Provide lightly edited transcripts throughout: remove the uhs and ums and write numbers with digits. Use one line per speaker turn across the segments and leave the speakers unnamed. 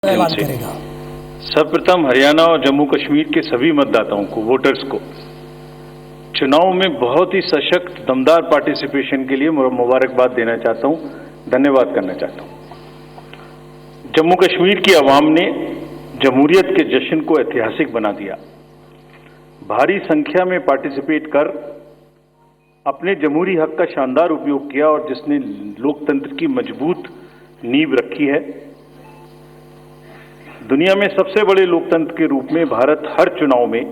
ऐलान करेगा।
सर्वप्रथम हरियाणा और जम्मू कश्मीर के सभी मतदाताओं को, वोटर्स को चुनाव में बहुत ही सशक्त दमदार पार्टिसिपेशन के लिए मुबारकबाद देना चाहता हूं, धन्यवाद करना चाहता हूं। जम्मू कश्मीर की आवाम ने जमहूरियत के जश्न को ऐतिहासिक बना दिया। भारी संख्या में पार्टिसिपेट कर अपने जमहूरी हक का शानदार उपयोग किया और जिसने लोकतंत्र की मजबूत नींव रखी है। दुनिया में सबसे बड़े लोकतंत्र के रूप में भारत हर चुनाव में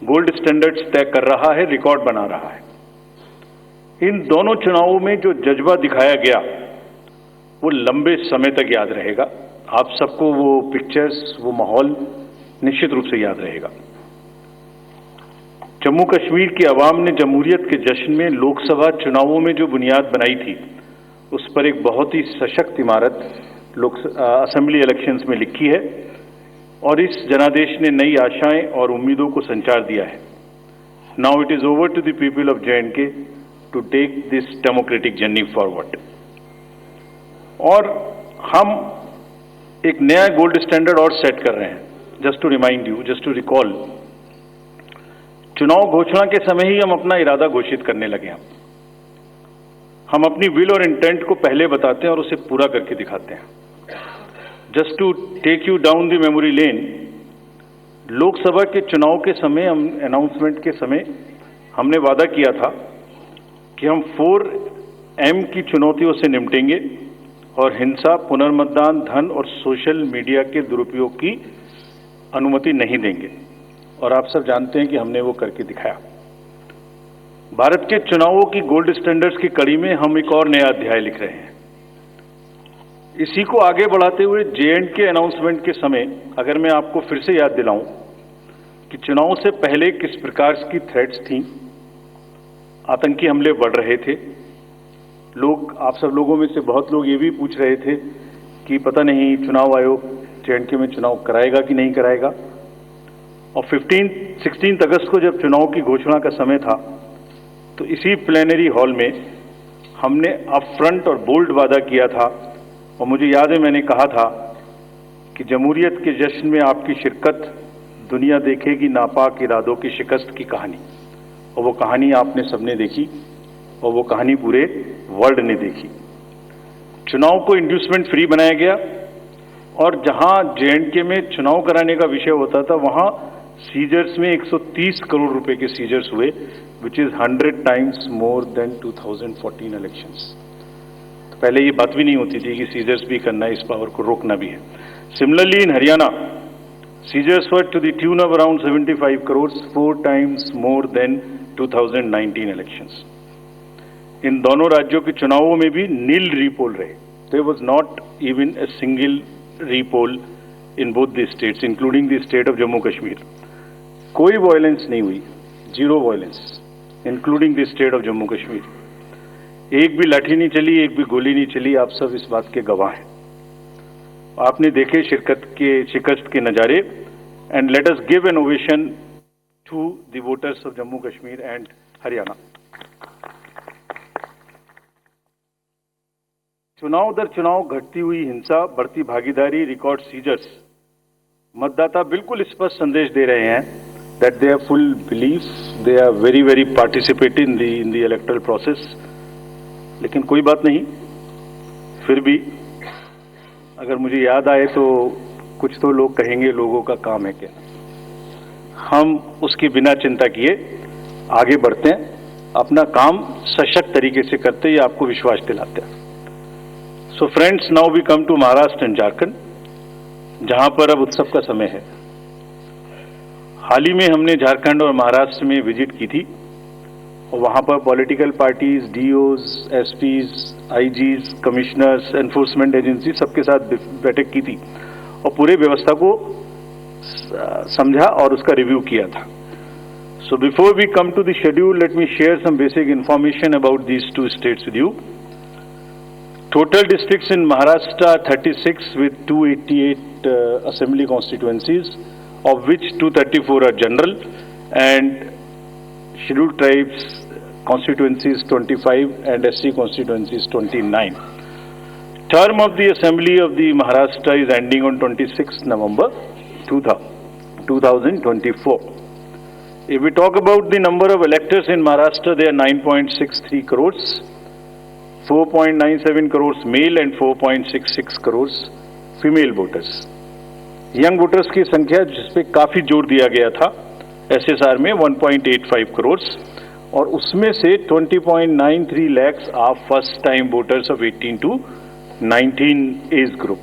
गोल्ड स्टैंडर्ड्स तय कर रहा है, रिकॉर्ड बना रहा है। इन दोनों चुनावों में जो जज्बा दिखाया गया वो लंबे समय तक याद रहेगा। आप सबको वो पिक्चर्स, वो माहौल निश्चित रूप से याद रहेगा। जम्मू कश्मीर की आवाम ने जमहूरियत के जश्न में लोकसभा चुनावों में जो बुनियाद बनाई थी, उस पर एक बहुत ही सशक्त इमारत असेंबली इलेक्शंस में लिखी है और इस जनादेश ने नई आशाएं और उम्मीदों को संचार दिया है। Now it is over to the people of J&K to take this democratic journey forward. और हम एक नया गोल्ड स्टैंडर्ड और सेट कर रहे हैं। Just to remind you, just to recall, चुनाव घोषणा के समय ही हम अपना इरादा घोषित करने लगे। हम अपनी विल और इंटेंट को पहले बताते हैं और उसे पूरा करके दिखाते हैं। Just to take you down the memory lane, Lok Sabha के चुनाव के समय, अनाउंसमेंट के समय हमने वादा किया था कि हम 4M की चुनौतियों से निपटेंगे और हिंसा, पुनर्मतदान, धन और सोशल मीडिया के दुरुपयोग की अनुमति नहीं देंगे। और आप सब जानते हैं कि हमने वो करके दिखाया। भारत के चुनावों की गोल्ड स्टैंडर्ड्स की कड़ी में हम एक और नया अध्याय लिख रहे हैं। इसी को आगे बढ़ाते हुए J&K अनाउंसमेंट के समय अगर मैं आपको फिर से याद दिलाऊं कि चुनाव से पहले किस प्रकार की थ्रेट्स थी, आतंकी हमले बढ़ रहे थे। लोग, आप सब लोगों में से बहुत लोग ये भी पूछ रहे थे कि पता नहीं चुनाव आयोग J&K में चुनाव कराएगा कि नहीं कराएगा। और 16 अगस्त को जब चुनाव की घोषणा का समय था, तो इसी प्लेनरी हॉल में हमने अपफ्रंट और बोल्ड वादा किया था। और मुझे याद है मैंने कहा था कि जमहूरियत के जश्न में आपकी शिरकत दुनिया देखेगी नापाक इरादों की शिकस्त की कहानी। और वो कहानी आपने सबने देखी और वो कहानी पूरे वर्ल्ड ने देखी। चुनाव को इंड्यूसमेंट फ्री बनाया गया और जहां J&K में चुनाव कराने का विषय होता था, वहां सीजर्स में 130 करोड़ रुपए के सीजर्स हुए, which is 100 times more than 2014 elections। तो पहले ये बात भी नहीं होती थी कि सीजर्स भी करना है, इस पावर को रोकना भी है। Similarly in Haryana, seizures were to the tune of around 75 crore, 4 times more than 2019 elections। इन दोनों राज्यों के चुनावों में भी नील रीपोल रहे। There was not even a single repoll in both the states, including the state of Jammu Kashmir। कोई violence नहीं हुई, zero violence, including the state of Jammu Kashmir. एक भी लाठी नहीं चली, एक भी गोली नहीं चली। आप सब इस बात के गवाह हैं। आपने देखे शिकस्त के नजारे। And let us give an ovation to the voters of Jammu Kashmir and Haryana. चुनाव दर चुनाव घटती हुई हिंसा, बढ़ती भागीदारी, रिकॉर्ड सीजर्स, मतदाता बिल्कुल स्पष्ट संदेश दे रहे हैं that they have full belief, they are very participating in the electoral process। लेकिन कोई बात नहीं, फिर भी अगर मुझे याद आए तो कुछ तो लोग कहेंगे लोगों का काम है क्या। हम उसकी बिना चिंता किए आगे बढ़ते हैं, अपना काम सशक्त तरीके से करते हैं, आपको विश्वास दिलाते हैं। So friends, now we come to Maharashtra and Jharkhand, जहां पर अब उत्सव का समय है। हाल ही में हमने झारखंड और महाराष्ट्र में विजिट की थी और वहां पर political parties, DOs, SPs, IGs, commissioners, enforcement agency सबके साथ बैठक की थी और पूरे व्यवस्था को समझा और उसका रिव्यू किया था। So before we come to the schedule, let me share some basic information about these two states with you. Total districts in Maharashtra are 36 with 288 assembly constituencies, of which 234 are general and scheduled tribes constituencies 25 and SC constituencies 29. term of the Assembly of the Maharashtra is ending on 26th November 2024. If we talk about the number of electors in Maharashtra, they are 9.63 crores, 4.97 crores male and 4.66 crores female voters. Young voters की संख्या जिस पे काफी जोर दिया गया था SSR में 1.85 करोड़ और उसमें से 20.93 lakhs are first time voters of 18 to 19 age group.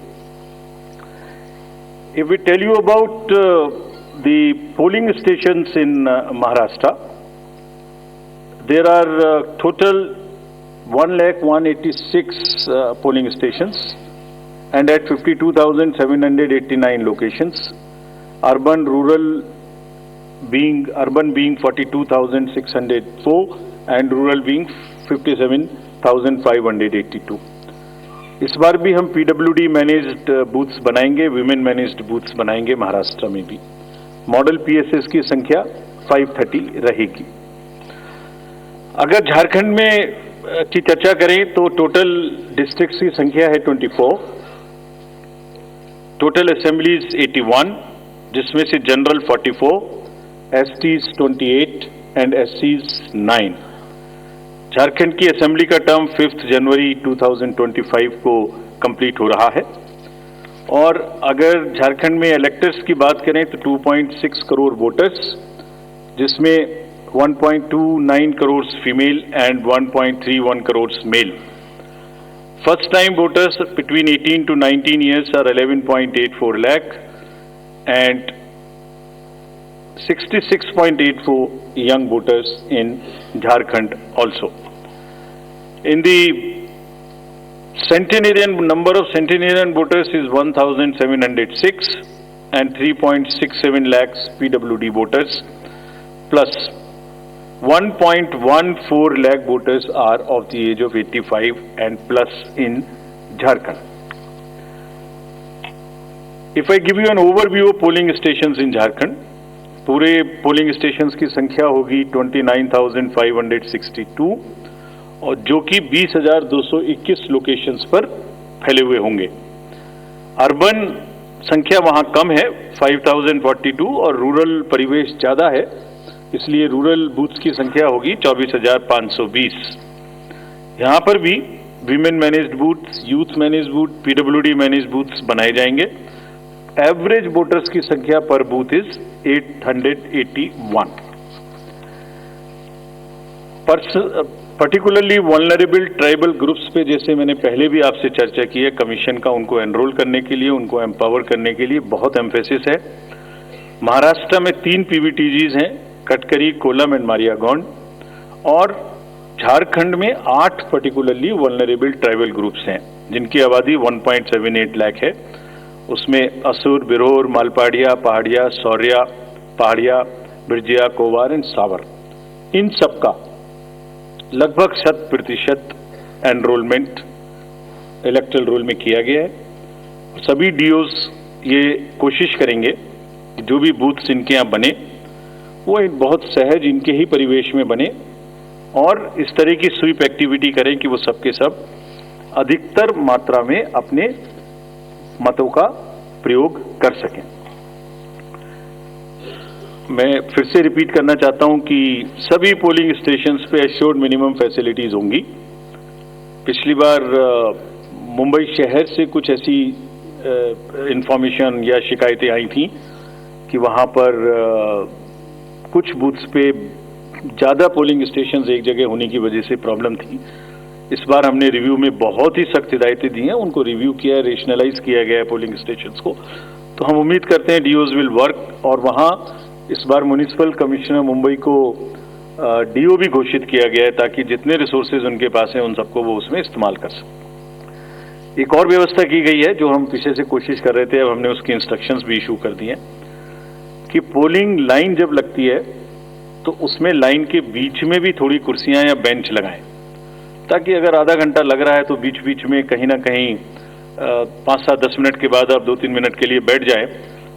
If we tell you about the polling stations in Maharashtra, there are total 1,186 polling stations and at 52,789 locations. Urban being 42,604 and rural being 57,582. इस बार भी हम PWD managed booths बनाएंगे, women managed booths बनाएंगे महाराष्ट्र में भी. Model PSS की संख्या 530 रहेगी. अगर झारखंड में की चर्चा करें तो टोटल डिस्ट्रिक्ट्स की संख्या है 24, टोटल असेंबलीज 81, जिसमें से जनरल 44, एसटीज 28 एंड एससीज 9. झारखंड की असेंबली का टर्म 5 जनवरी 2025 को कंप्लीट हो रहा है और अगर झारखंड में इलेक्टर्स की बात करें तो 2.6 करोड़ वोटर्स, जिसमें 1.29 crore female and 1.31 crore male. First time voters between 18 to 19 years are 11.84 lakh and 66.84 young voters in Jharkhand also. In the centenarian, number of centenarian voters is 1,706 and 3.67 lakhs PWD voters plus 1.14 lakh voters are of the age of 85 and plus in Jharkhand. If I give you an overview of polling stations in Jharkhand, पूरे polling stations की संख्या होगी 29,562 और जो कि 20,221 locations पर फैले हुए होंगे. अर्बन संख्या वहां कम है 5,042 और रूरल परिवेश ज्यादा है, इसलिए रूरल बूथ्स की संख्या होगी 24,520. यहां पर भी women managed booths, youth managed booth, PWD managed booths बनाए जाएंगे. एवरेज वोटर्स की संख्या पर booth is 881. Particularly vulnerable tribal groups पे जैसे मैंने पहले भी आपसे चर्चा की है, कमीशन का उनको एनरोल करने के लिए, उनको एम्पावर करने के लिए बहुत एम्फेसिस है. महाराष्ट्र में 3 पीवीटीजीज हैं, कटकरी, कोलम एंड मारियागौंड, और झारखंड में 8 पर्टिकुलरली वल्नरेबल ट्राइबल ग्रुप्स हैं जिनकी आबादी 1.78 लाख है. उसमें असुर, बिरोर, मालपाड़िया, पहाड़िया, सौर्या, पहाड़िया, बिरजिया, कोवार एंड सावर, इन सबका लगभग 100% एनरोलमेंट इलेक्टरल रोल में किया गया है. सभी डीओज ये कोशिश करेंगे कि जो भी बूथ्स इनके यहाँ बने वो एक बहुत सहज इनके ही परिवेश में बने और इस तरह की स्वीप एक्टिविटी करें कि वो सबके सब अधिकतर मात्रा में अपने मतों का प्रयोग कर सकें. मैं फिर से रिपीट करना चाहता हूं कि सभी पोलिंग स्टेशंस पे एश्योर्ड मिनिमम फैसिलिटीज होंगी. पिछली बार मुंबई शहर से कुछ ऐसी इंफॉर्मेशन या शिकायतें आई थी कि वहां पर कुछ बूथ्स पे ज़्यादा पोलिंग स्टेशंस एक जगह होने की वजह से प्रॉब्लम थी. इस बार हमने रिव्यू में बहुत ही सख्त हिदायतें दी हैं, उनको रिव्यू किया है, रेशनलाइज किया गया है पोलिंग स्टेशंस को. तो हम उम्मीद करते हैं डीओज विल वर्क और वहाँ इस बार म्युनिसिपल कमिश्नर मुंबई को डीओ भी घोषित किया गया है ताकि जितने रिसोर्सेज उनके पास हैं उन सबको वो उसमें इस्तेमाल कर सकें. एक और व्यवस्था की गई है जो हम पीछे से कोशिश कर रहे थे, अब हमने उसकी इंस्ट्रक्शंस भी इशू कर दिए कि पोलिंग लाइन जब लगती है तो उसमें लाइन के बीच में भी थोड़ी कुर्सियां या बेंच लगाएं ताकि अगर आधा घंटा लग रहा है तो बीच बीच में कहीं ना कहीं 5-7-10 मिनट के बाद आप 2-3 मिनट के लिए बैठ जाएं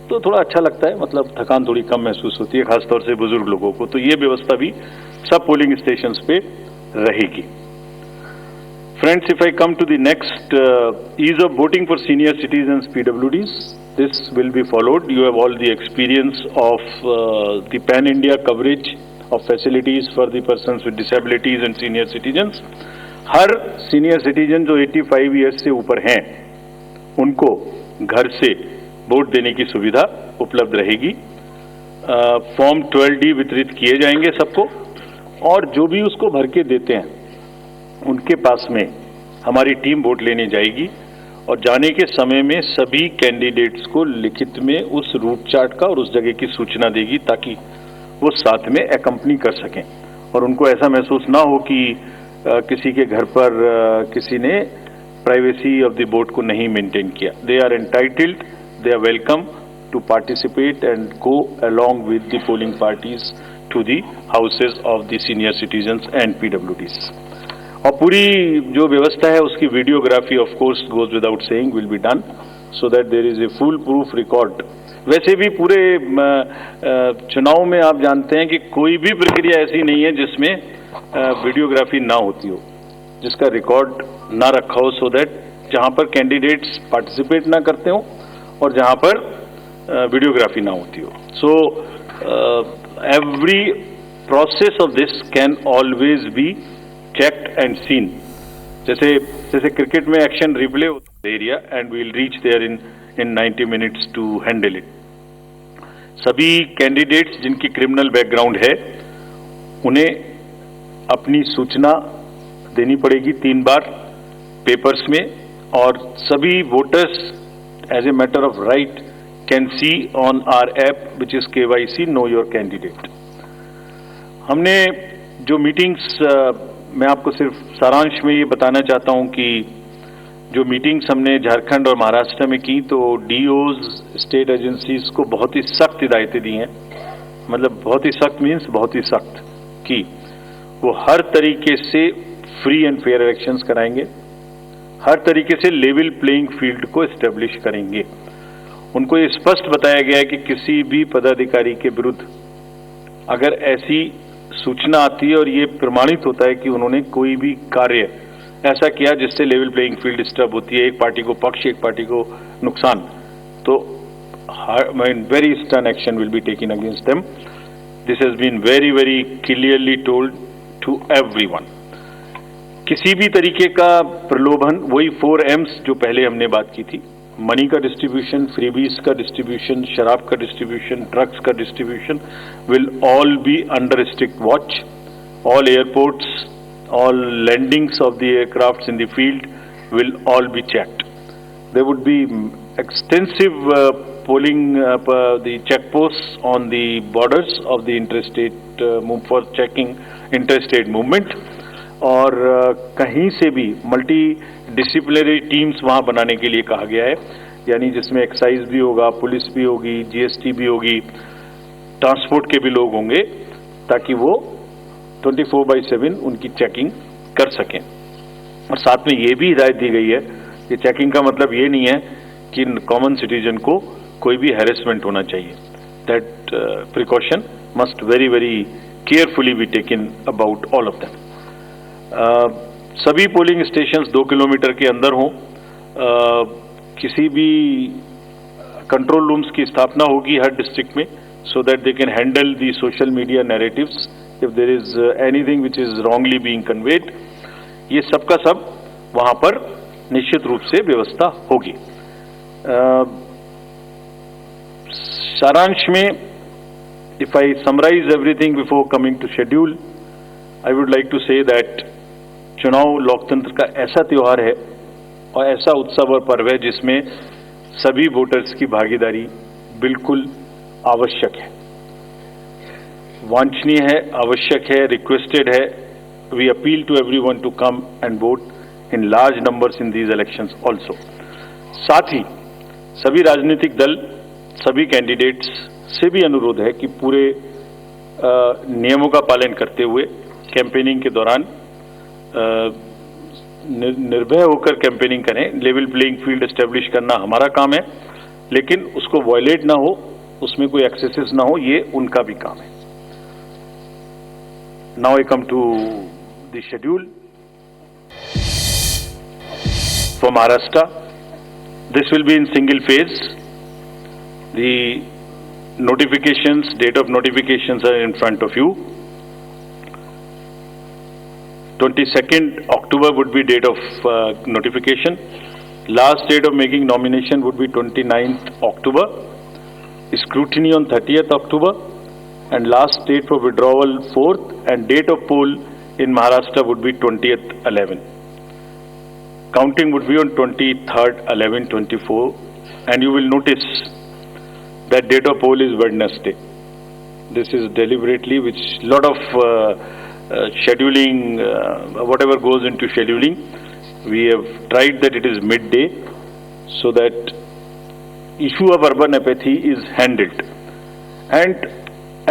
तो थोड़ा अच्छा लगता है, मतलब थकान थोड़ी कम महसूस होती है, खासतौर से बुजुर्ग लोगों को. तो ये व्यवस्था भी सब पोलिंग स्टेशंस पे रहेगी. Friends, if I come to the next ease of voting for senior citizens PWDs, this will be followed. You have all the experience of the pan-India coverage of facilities for the persons with disabilities and senior citizens. Her senior citizen जो 85 years से ऊपर हैं, उनको घर से vote देने की सुविधा उपलब्ध रहेगी। फॉर्म 12D वितरित किए जाएंगे सबको, और जो भी उसको भर के देते हैं उनके पास में हमारी टीम वोट लेने जाएगी, और जाने के समय में सभी कैंडिडेट्स को लिखित में उस रूट चार्ट का और उस जगह की सूचना देगी, ताकि वो साथ में एकम्पनी कर सकें और उनको ऐसा महसूस ना हो कि किसी के घर पर किसी ने प्राइवेसी ऑफ द वोट को नहीं मेंटेन किया। They are entitled, they are welcome to participate and go along with the polling parties to the houses of the senior citizens and PWDs। और पूरी जो व्यवस्था है उसकी videography of course goes without saying will be done, so that there is a foolproof record. वैसे भी पूरे चुनाव में आप जानते हैं कि कोई भी प्रक्रिया ऐसी नहीं है जिसमें वीडियोग्राफी ना होती हो, जिसका रिकॉर्ड ना रखा हो, सो दैट जहां पर कैंडिडेट्स पार्टिसिपेट ना करते हो और जहां पर वीडियोग्राफी ना होती हो। So every process of this can always be checked and seen. जैसे क्रिकेट में एक्शन रिप्ले होता है area, and we will reach there in 90 minutes to handle it. सभी कैंडिडेट्स जिनकी क्रिमिनल बैकग्राउंड है उन्हें अपनी सूचना देनी पड़ेगी 3 बार पेपर्स में, और सभी voters as a matter of right can see on our app which is KYC know your candidate. हमने जो मीटिंग्स, मैं आपको सिर्फ सारांश में ये बताना चाहता हूं कि जो मीटिंग्स हमने झारखंड और महाराष्ट्र में की, तो DOs स्टेट एजेंसीज को बहुत ही सख्त हिदायतें दी हैं। मतलब बहुत ही सख्त मीन्स बहुत ही सख्त, कि वो हर तरीके से फ्री एंड फेयर इलेक्शंस कराएंगे, हर तरीके से लेवल प्लेइंग फील्ड को एस्टेब्लिश करेंगे। उनको ये स्पष्ट बताया गया है कि किसी भी पदाधिकारी के विरुद्ध अगर ऐसी सूचना आती है और ये प्रमाणित होता है कि उन्होंने कोई भी कार्य ऐसा किया जिससे लेवल प्लेइंग फील्ड डिस्टर्ब होती है, एक पार्टी को पक्ष एक पार्टी को नुकसान, तो very stern action will be taken against them. This has been very very clearly told to everyone. किसी भी तरीके का प्रलोभन, वही 4 M's जो पहले हमने बात की थी, मनी का डिस्ट्रीब्यूशन, फ्रीबीज का डिस्ट्रीब्यूशन, शराब का डिस्ट्रीब्यूशन, ड्रग्स का distribution will all be under strict watch. All airports, all landings of the aircrafts in the field will all be checked. There would be extensive polling, the checkposts on the borders of the interstate for checking interstate movement, और कहीं से भी multi disciplinary teams वहां बनाने के लिए कहा गया है, यानी जिसमें एक्साइज भी होगा, पुलिस भी होगी, GST भी होगी, ट्रांसपोर्ट के भी लोग होंगे, ताकि वो 24/7 उनकी चेकिंग कर सकें। और साथ में ये भी हिदायत दी गई है कि चेकिंग का मतलब ये नहीं है कि कॉमन सिटीजन को कोई भी हैरेसमेंट होना चाहिए। That precaution must very very carefully be taken about all of them. सभी पोलिंग स्टेशंस 2 किलोमीटर के अंदर हों। किसी भी कंट्रोल रूम्स की स्थापना होगी हर डिस्ट्रिक्ट में, so that they can handle the social media narratives if there is anything which is wrongly being conveyed. ये सब का सब वहां पर निश्चित रूप से व्यवस्था होगी। सारांश में, if I summarize everything before coming to schedule, I would like to say that चुनाव लोकतंत्र का ऐसा त्योहार है और ऐसा उत्सव और पर्व है जिसमें सभी वोटर्स की भागीदारी बिल्कुल आवश्यक है, वांछनीय है, आवश्यक है, रिक्वेस्टेड है। We appeal to everyone to come and vote in large numbers in these elections also. साथ ही सभी राजनीतिक दल, सभी कैंडिडेट्स से भी अनुरोध है कि पूरे नियमों का पालन करते हुए कैंपेनिंग के दौरान निर्भय होकर कैंपेनिंग करें। लेवल प्लेइंग फील्ड एस्टेब्लिश करना हमारा काम है, लेकिन उसको वायलेट ना हो, उसमें कोई एक्सेसेस ना हो, ये उनका भी काम है। Now I come to the schedule. for Maharashtra. This will be in single phase. The notifications, date of notifications are in front of you. 22nd October would be date of notification. Last date of making nomination would be 29th October. Scrutiny on 30th October. And last date for withdrawal 4th, and date of poll in Maharashtra would be 20th 11. Counting would be on 23rd 11/24, and you will notice that date of poll is Wednesday. This is deliberately, which lot of scheduling, whatever goes into scheduling, we have tried that it is midday, so that issue of urban apathy is handled.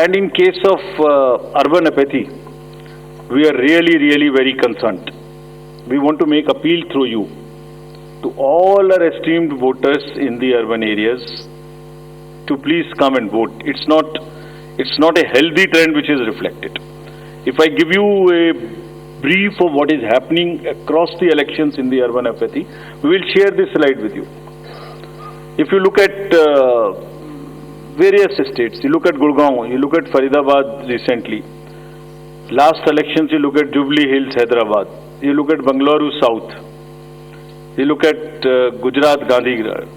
And in case of urban apathy, we are really very concerned. We want to make appeal through you to all our esteemed voters in the urban areas to please come and vote. It's not a healthy trend which is reflected. If I give you a brief of what is happening across the elections in the urban apathy, we will share this slide with you. If you look at various states, you look at Gurgaon, you look at Faridabad recently. Last elections, you look at Jubilee Hills, Hyderabad. You look at Bangalore South. You look at Gujarat, Gandhigram,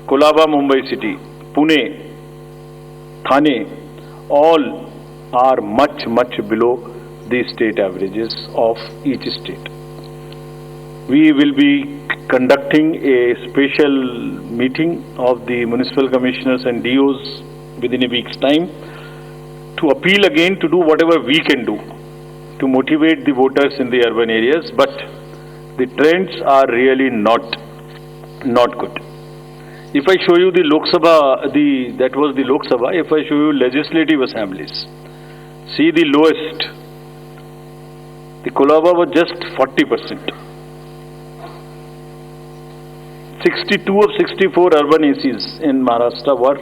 Kolaba, Mumbai City, Pune, Thane. All are much below the state averages of each state. We will be conducting a special meeting of the municipal commissioners and DOs within a week's time to appeal again to do whatever we can do to motivate the voters in the urban areas, but the trends are really not good. If I show you the Lok Sabha, that was the Lok Sabha. If I show you legislative assemblies, see the lowest. The Kolaba was just 40%. 62 of 64 urban ACs in Maharashtra were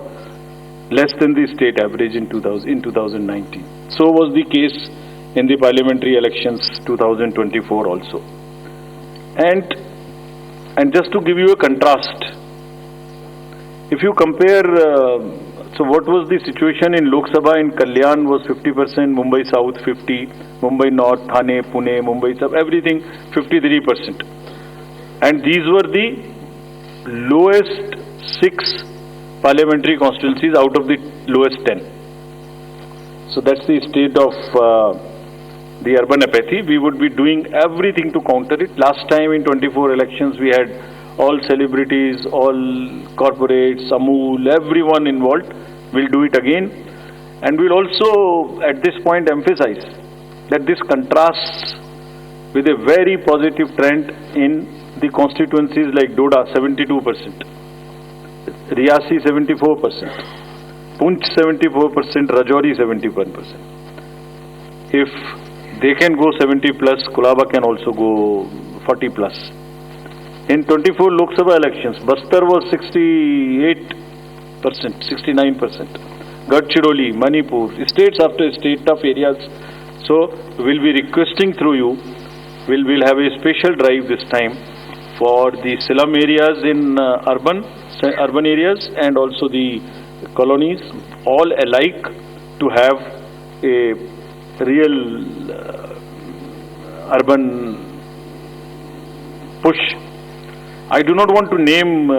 less than the state average in 2019. So was the case in the parliamentary elections 2024 also. And just to give you a contrast, if you compare, so what was the situation in Lok Sabha in Kalyan was 50%, Mumbai South 50%, Mumbai North, Thane, Pune, Mumbai South, everything 53%. And these were the lowest 6 parliamentary constituencies out of the lowest 10. So that's the state of the urban apathy. We would be doing everything to counter it. Last time in 24 elections, we had all celebrities, all corporates, Amul, everyone involved. We'll do it again. And we'll also, at this point, emphasize that this contrasts with a very positive trend in the constituencies like Doda, 72%, Riyasi, 74%, Punch, 74%, Rajouri, 71%. If they can go 70 plus, Kolaba can also go 40 plus. In 24 Lok Sabha elections, Bastar was 68%, 69%. Gadchiroli, Manipur, states after state of areas. So we'll be requesting through you, we'll have a special drive this time for the slum areas in urban areas and also the colonies, all alike, to have a real urban push. I do not want to name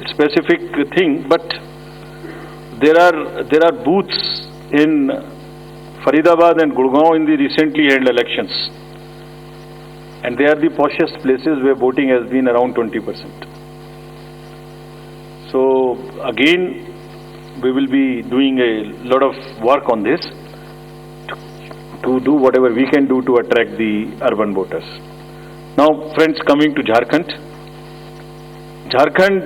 specific thing, but there are booths in Faridabad and Gurgaon in the recently held elections, and they are the poshest places where voting has been around 20%. So again, we will be doing a lot of work on this to do whatever we can do to attract the urban voters. Now, friends, coming to Jharkhand. Jharkhand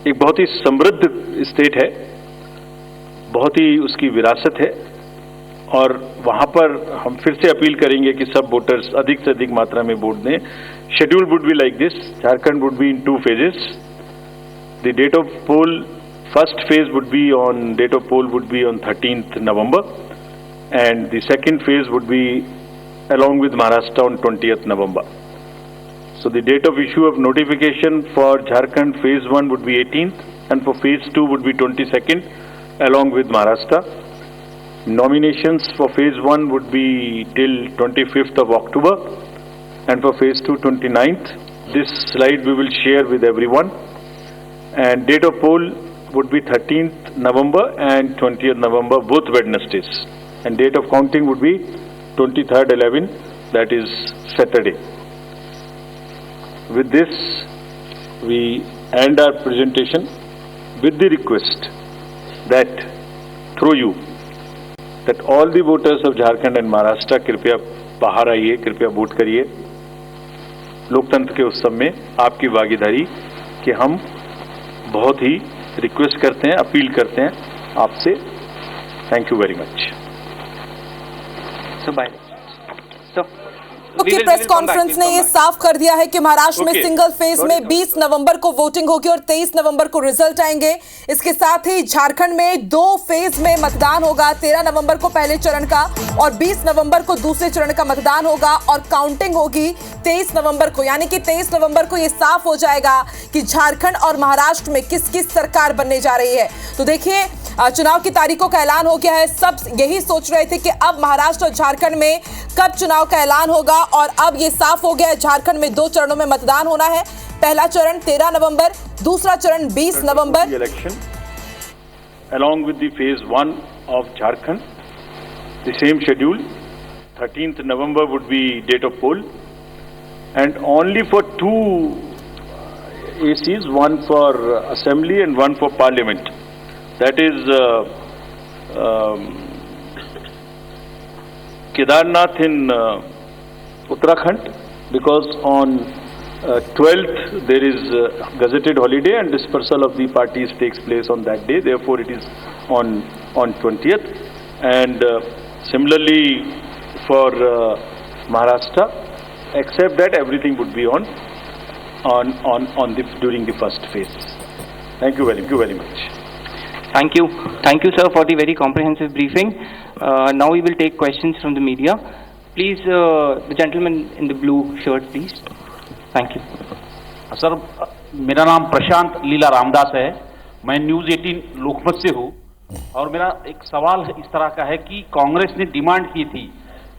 एक बहुत ही समृद्ध state है, बहुत ही उसकी विरासत है, और वहाँ पर हम फिर से अपील करेंगे कि सब वोटर्स अधिक से अधिक मात्रा में वोट दें. Schedule would be like this. Jharkhand would be in 2 phases. The date of poll, first phase would be on, date of poll would be on 13th November, and the second phase would be along with Maharashtra on 20th November. So the date of issue of notification for Jharkhand phase 1 would be 18th and for phase 2 would be 22nd along with Maharashtra. Nominations for phase 1 would be till 25th of October and for phase 2 29th. This slide we will share with everyone. And date of poll would be 13th November and 20th November, both Wednesdays. And date of counting would be 23rd 11, that is Saturday. With this, we end our presentation with the request that through you, that all the voters of Jharkhand and Maharashtra कृपया बाहर आइए, कृपया vote करिए। लोकतंत्र के उत्सव में आपकी भागीदारी कि हम बहुत ही रिक्वेस्ट करते हैं, अपील करते हैं आपसे। Thank you very much.
मुख्य प्रेस कॉन्फ्रेंस ने ये साफ कर दिया है कि महाराष्ट्र में सिंगल फेज में 20 नवंबर को वोटिंग होगी और 23 नवंबर को रिजल्ट आएंगे। इसके साथ ही झारखंड में 2 फेज में मतदान होगा, 13 नवंबर को पहले चरण का और 20 नवंबर को दूसरे चरण का मतदान होगा और काउंटिंग होगी 23 नवंबर को। यानी कि 23 नवंबर को ये साफ हो जाएगा कि झारखंड और महाराष्ट्र में किसकी सरकार बनने जा रही है। तो देखिए, चुनाव की तारीखों का ऐलान हो गया है। सब यही सोच रहे थे कि अब महाराष्ट्र और झारखंड में कब चुनाव का ऐलान होगा और अब ये साफ हो गया है। झारखंड में 2 चरणों में मतदान होना है। पहला चरण 13 नवंबर, दूसरा चरण 20 नवंबर।
Election along with the phase 1 of Jharkhand, the same schedule, 13th November would be date of poll, and only for 2 ACs, one for assembly and one for parliament. That is Kedarnath in Uttarakhand, because on 12th there is gazetted holiday and dispersal of the parties takes place on that day. Therefore, it is on 20th. And similarly for Maharashtra, except that everything would be on during the first phase. Thank you very much.
Thank you, sir, for the very comprehensive briefing. Now we will take questions from the media. Please, the gentleman in the blue shirt, please. Thank you.
Sir, मेरा नाम प्रशांत लीला रामदास है। मैं news 18 लोकमत से हूँ और मेरा एक सवाल इस तरह का है कि कांग्रेस ने डिमांड की थी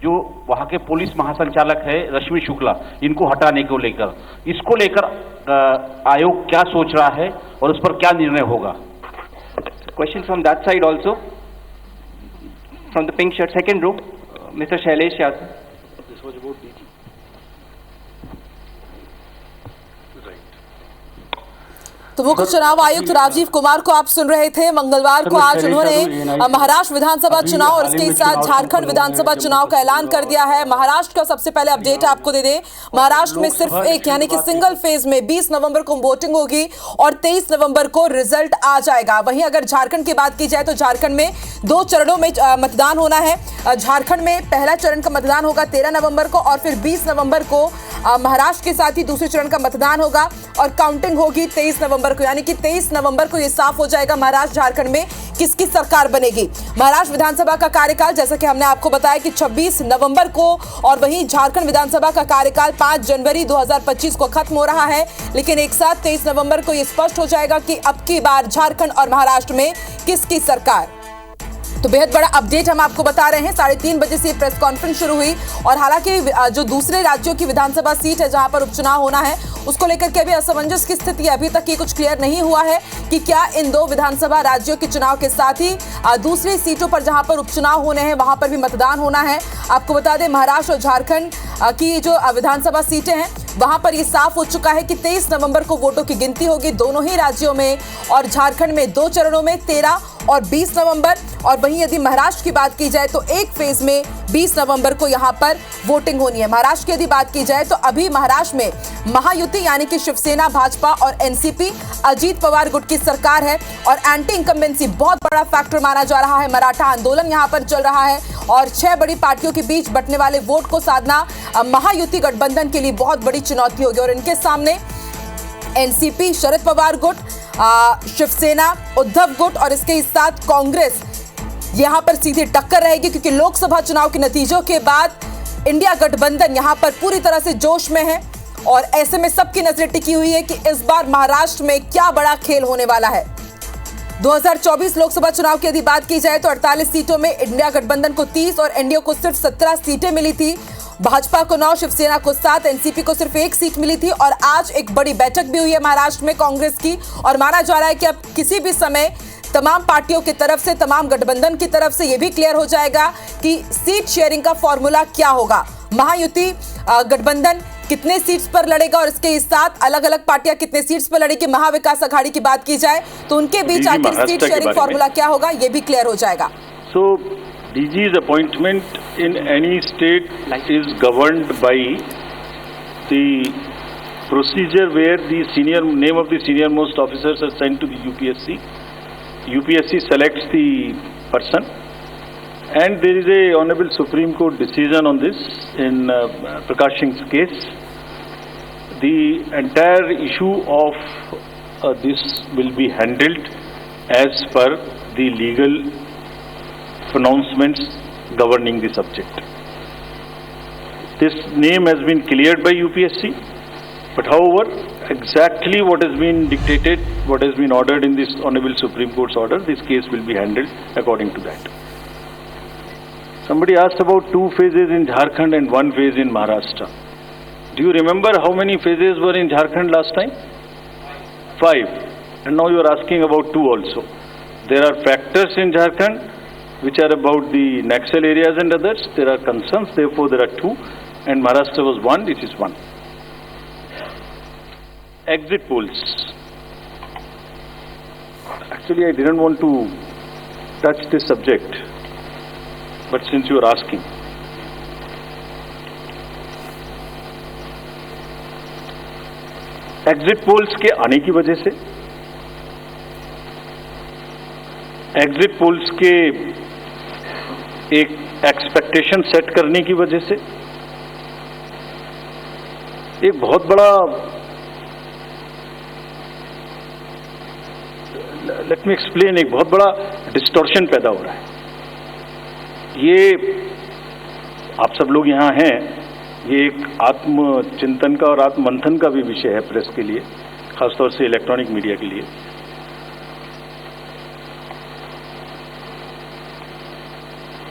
जो वहाँ के पुलिस महासंचालक है रश्मि शुक्ला, इनको हटाने को लेकर, इसको लेकर आयोग क्या सोच रहा है और उस पर क्या निर्णय होगा?
Question from that side also. From the pink shirt, second row, Mr. Shailesh Yadav.
This was about DG.
तो मुख्य चुनाव आयुक्त राजीव कुमार को आप सुन रहे थे। मंगलवार को आज उन्होंने महाराष्ट्र विधानसभा चुनाव और इसके साथ झारखंड विधानसभा चुनाव का ऐलान कर दिया है। महाराष्ट्र का सबसे पहले अपडेट आपको दे दें, महाराष्ट्र में सिर्फ एक यानी कि सिंगल फेज में 20 नवंबर को वोटिंग होगी और 23 नवंबर को रिजल्ट आ जाएगा। वहीं अगर झारखंड की बात की जाए तो झारखंड में 2 चरणों में मतदान होना है। झारखंड में पहला चरण का मतदान होगा 13 नवंबर को और फिर 20 नवंबर को महाराष्ट्र के साथ ही दूसरे चरण का मतदान होगा और काउंटिंग होगी 23 नवंबर को। यानी कि 23 नवंबर को यह साफ हो जाएगा महाराष्ट्र झारखंड में किसकी सरकार बनेगी। महाराष्ट्र विधानसभा का कार्यकाल जैसा कि हमने आपको बताया कि 26 नवंबर को और वहीं झारखंड विधानसभा का कार्यकाल 5 जनवरी 2025 को खत्म हो रहा है। लेकिन एक साथ 23 नवंबर को यह स्पष्ट हो जाएगा कि अब की बार झारखंड और महाराष्ट्र में किसकी सरकार। तो बेहद बड़ा अपडेट हम आपको बता रहे हैं। 3:30 बजे से प्रेस कॉन्फ्रेंस शुरू हुई और हालांकि जो दूसरे राज्यों की विधानसभा सीट है जहां पर उपचुनाव होना है उसको लेकर के अभी असमंजस की स्थिति है। अभी तक ये कुछ क्लियर नहीं हुआ है कि क्या इन 2 विधानसभा राज्यों के चुनाव के साथ ही दूसरी सीटों पर जहां पर उपचुनाव होने हैं वहां पर भी मतदान होना है। आपको बता दें महाराष्ट्र और झारखंड की जो विधानसभा सीटें हैं वहां पर ये साफ हो चुका है कि 23 नवंबर को वोटों की गिनती होगी दोनों ही राज्यों में और झारखंड में 2 चरणों में 13 और 20 नवंबर। और वहीं यदि महाराष्ट्र की बात की जाए तो एक फेज में 20 नवंबर को यहां पर वोटिंग होनी है। महाराष्ट्र की यदि बात की जाए तो अभी महाराष्ट्र में महायुति यानी कि शिवसेना, भाजपा और एनसीपी अजीत पवार गुट की सरकार है और एंटी इनकम्बेंसी बहुत बड़ा फैक्टर माना जा रहा है। मराठा आंदोलन यहां पर चल रहा है और 6 बड़ी पार्टियों के बीच बंटने वाले वोट को साधना महायुति गठबंधन के लिए बहुत बड़ी चुनौती होगी और इनके सामने एनसीपी, शरद पवार गुट, शिवसेना, उद्धव गुट और इसके साथ कांग्रेस यहां पर सीधी टक्कर रहेगी क्योंकि लोकसभा चुनाव के नतीजों के बाद इंडिया गठबंधन यहां पर पूरी तरह से जोश में है और ऐसे में सबकी नजरें टिकी हुई है कि इस बार महाराष्ट्र में क्या बड़ा खेल होने वाला है। 2024 लोकसभा चुनाव की यदि बात की जाए तो 48 सीटों में इंडिया गठबंधन को 30 और एनडीए को सिर्फ 17 सीटें मिली थी। भाजपा को 9, शिवसेना को 7, एनसीपी को सिर्फ 1 सीट मिली थी। और आज एक बड़ी बैठक भी हुई है महाराष्ट्र में कांग्रेस की, और माना जा रहा है कि अब किसी भी समय तमाम पार्टियों की तरफ से, तमाम गठबंधन की तरफ से यह भी क्लियर हो जाएगा कि सीट शेयरिंग का फॉर्मूला क्या होगा। महायुति गठबंधन कितने सीट्स पर लड़ेगा और इसके साथ अलग अलग पार्टियां कितने सीट्स पर लड़ेगी। महाविकास अघाड़ी की बात की जाए तो उनके बीच आखिर सीट शेयरिंग फॉर्मूला क्या होगा, यह भी क्लियर हो जाएगा।
So DG's appointment in any state is governed by the procedure where the name of the senior most officers are sent to the UPSC. UPSC selects the person, and there is a Honorable Supreme Court decision on this in Prakash Singh's case. The entire issue of this will be handled as per the legal pronouncements governing the subject. This name has been cleared by UPSC, but however, exactly what has been dictated, what has been ordered in this Honorable Supreme Court's order, this case will be handled according to that. Somebody asked about 2 phases in Jharkhand and 1 phase in Maharashtra. Do you remember how many phases were in Jharkhand last time? 5. And now you are asking about 2 also. There are factors in Jharkhand which are about the Naxal areas and others. There are concerns, therefore there are 2, and Maharashtra was 1, it is 1. Exit polls. Actually, I didn't want to touch this subject, but since you are asking. Exit polls के आने की वजह से, exit polls के एक expectation set करने की वजह से एक बहुत बड़ा, लेट मी एक्सप्लेन, एक बहुत बड़ा डिस्टॉर्शन पैदा हो रहा है। ये आप सब लोग यहाँ हैं, ये एक आत्मचिंतन का और आत्ममंथन का भी विषय है प्रेस के लिए, खासतौर से इलेक्ट्रॉनिक मीडिया के लिए।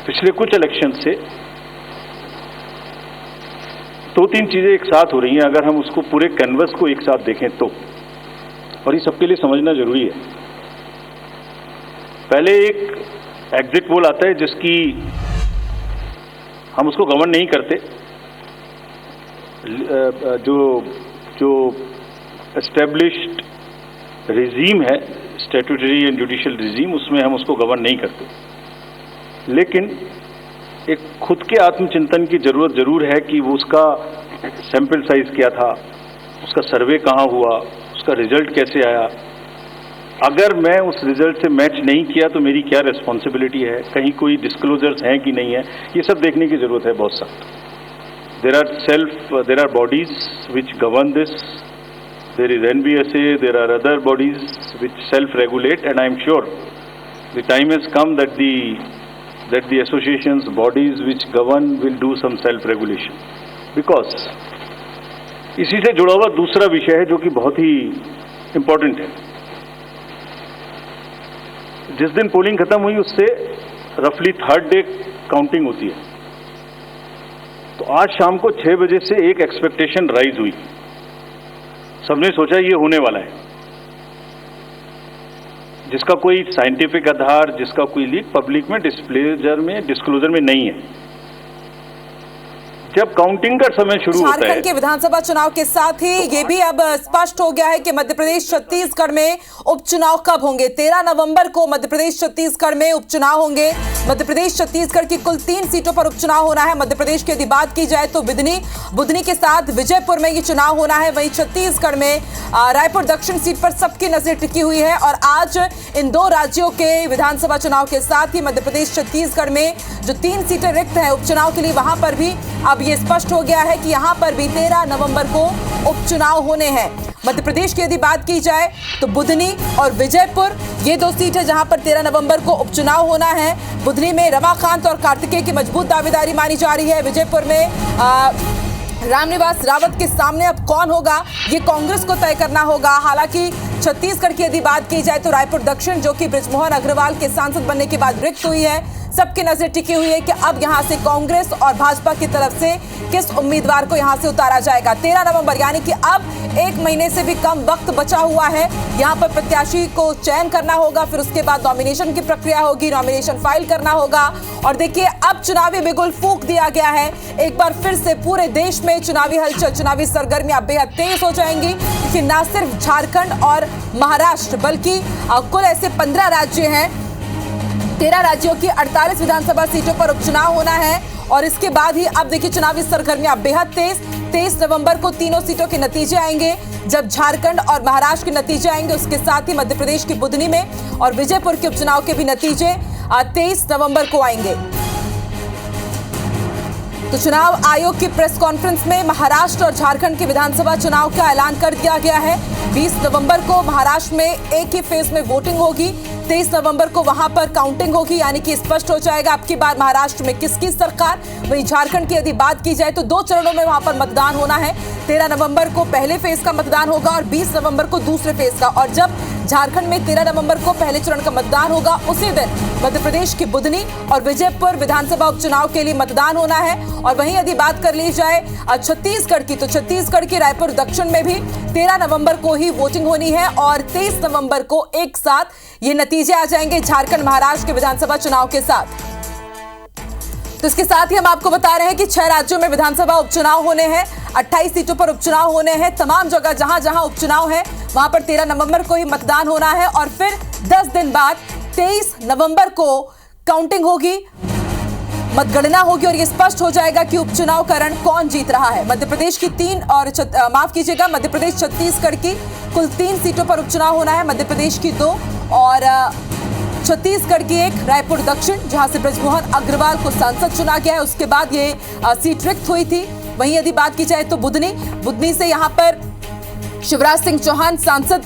पिछले कुछ इलेक्शन से 2-3 चीजें एक साथ हो रही हैं, अगर हम उसको पूरे कैनवस को एक साथ देखें तो, और ये सबके लिए समझना जरूरी है। पहले एक एग्जिट पोल आता है जिसकी हम उसको गवर्न नहीं करते, जो एस्टेब्लिश्ड रिजीम है, स्टैट्यूटरी एंड जुडिशियल रिजीम, उसमें हम उसको गवर्न नहीं करते। लेकिन एक खुद के आत्मचिंतन की जरूरत जरूर है कि वो उसका सैंपल साइज क्या था, उसका सर्वे कहाँ हुआ, उसका रिजल्ट कैसे आया। अगर मैं उस रिजल्ट से मैच नहीं किया तो मेरी क्या रिस्पॉन्सिबिलिटी है, कहीं कोई डिस्क्लोजर्स हैं कि नहीं है, ये सब देखने की जरूरत है बहुत सख्त। There are bodies which govern this, there is NBSA, there are other bodies which self regulate, and I am sure the time has come that the associations, bodies which govern will do some self-regulation. Because इसी से जुड़ा हुआ दूसरा विषय है जो कि बहुत ही इंपॉर्टेंट है। जिस दिन पोलिंग खत्म हुई उससे रफली 3rd डे काउंटिंग होती है, तो आज शाम को 6 बजे से एक एक्सपेक्टेशन राइज हुई। सबने सोचा ये होने वाला है, जिसका कोई साइंटिफिक आधार, जिसका कोई लीक पब्लिक में डिस्क्लोजर में नहीं है। जब काउंटिंग का समय शुरू होता है,
झारखंड के विधानसभा चुनाव के साथ ही ये भी अब स्पष्ट हो गया है कि मध्य प्रदेश छत्तीसगढ़ में उपचुनाव कब होंगे। 13 नवंबर को मध्य प्रदेश छत्तीसगढ़ में उपचुनाव होंगे। मध्य प्रदेश छत्तीसगढ़ की कुल 3 सीटों पर उपचुनाव होना है। मध्य प्रदेश की यदि बात की जाए तो बुधनी के साथ विजयपुर में ये चुनाव होना है। वहीं छत्तीसगढ़ में रायपुर दक्षिण सीट पर सबकी नजर टिकी हुई है। और आज इन 2 राज्यों के विधानसभा चुनाव के साथ ही मध्य प्रदेश छत्तीसगढ़ में जो 3 सीटें रिक्त हैं उपचुनाव के लिए, वहां पर भी अब ये स्पष्ट हो गया है कि यहां पर भी 13 नवंबर को उपचुनाव होने हैं। मध्य प्रदेश की यदि बात की जाए तो बुधनी और विजयपुर ये 2 सीट है जहां पर 13 नवंबर को उपचुनाव होना है। बुधनी में रमाकांत और कार्तिकेय की मजबूत दावेदारी मानी जा रही है। विजयपुर में रामनिवास रावत के सामने अब कौन होगा, ये कांग्रेस को तय करना होगा। हालांकि छत्तीसगढ़ की यदि बात की जाए तो रायपुर दक्षिण, जो कि बृजमोहन अग्रवाल के सांसद बनने के बाद रिक्त हुई है, सबकी नजर टिकी हुई है कि अब यहां से कांग्रेस और भाजपा की तरफ से किस उम्मीदवार को यहां से उतारा जाएगा। 13 नवंबर यानी कि अब 1 महीने से भी कम वक्त बचा हुआ है। यहां पर प्रत्याशी को चयन करना होगा, फिर उसके बाद नॉमिनेशन की प्रक्रिया होगी, नॉमिनेशन फाइल करना होगा। और देखिए, अब चुनावी बिगुल फूंक दिया गया है। एक बार फिर से पूरे देश में चुनावी हलचल, चुनावी सरगर्मियां बेहद तेज हो जाएंगी, क्योंकि न सिर्फ झारखंड और महाराष्ट्र बल्कि कुल ऐसे 15 राज्य हैं, 13 राज्यों की 48 विधानसभा सीटों पर उपचुनाव होना है। और इसके बाद ही अब देखिए चुनावी सरगर्मियां बेहद तेज। 23 नवंबर को तीनों सीटों के नतीजे आएंगे, जब झारखंड और महाराष्ट्र के नतीजे आएंगे। उसके साथ ही मध्य प्रदेश की बुधनी में और विजयपुर के उपचुनाव के भी नतीजे 23 नवंबर को आएंगे। तो चुनाव आयोग की प्रेस कॉन्फ्रेंस में महाराष्ट्र और झारखंड के विधानसभा चुनाव का ऐलान कर दिया गया है। 20 नवंबर को महाराष्ट्र में एक ही फेज में वोटिंग होगी, 23 नवंबर को वहां पर काउंटिंग होगी, यानी कि स्पष्ट हो जाएगा अब की बार महाराष्ट्र में किसकी सरकार। वहीं झारखंड की यदि बात की जाए तो 2 चरणों में वहां पर मतदान होना है। 13 नवंबर को पहले फेज का मतदान होगा और 20 नवंबर को दूसरे फेज का। और जब झारखंड में 13 नवंबर को पहले चरण का मतदान होगा, उसी दिन मध्य प्रदेश की बुधनी और विजयपुर विधानसभा उपचुनाव के लिए मतदान होना है। और वहीं यदि बात कर ली जाए छत्तीसगढ़ की, तो छत्तीसगढ़ के रायपुर दक्षिण में भी 13 नवंबर को ही वोटिंग होनी है और 23 नवंबर को एक साथ ये नतीजे आ जाएंगे झारखंड महाराष्ट्र के विधानसभा चुनाव के साथ। तो इसके साथ ही हम आपको बता रहे हैं कि 6 राज्यों में विधानसभा उपचुनाव होने हैं, 28 सीटों पर उपचुनाव होने हैं। तमाम जगह जहां जहां उपचुनाव है वहां पर 13 नवंबर को ही मतदान होना है और फिर 10 दिन बाद 23 नवंबर को काउंटिंग होगी, मतगणना होगी और ये स्पष्ट हो जाएगा कि उपचुनाव का रण कौन जीत रहा है। मध्य प्रदेश की 3 और मध्य प्रदेश छत्तीसगढ़ की कुल 3 सीटों पर उपचुनाव होना है, मध्य प्रदेश की 2 और छत्तीसगढ़ की 1, रायपुर दक्षिण, जहां से बृजमोहन अग्रवाल को सांसद चुना गया है। उसके बाद ये सीट रिक्त हुई थी। वहीं यदि बात की जाए तो बुधनी से यहां पर शिवराज सिंह चौहान सांसद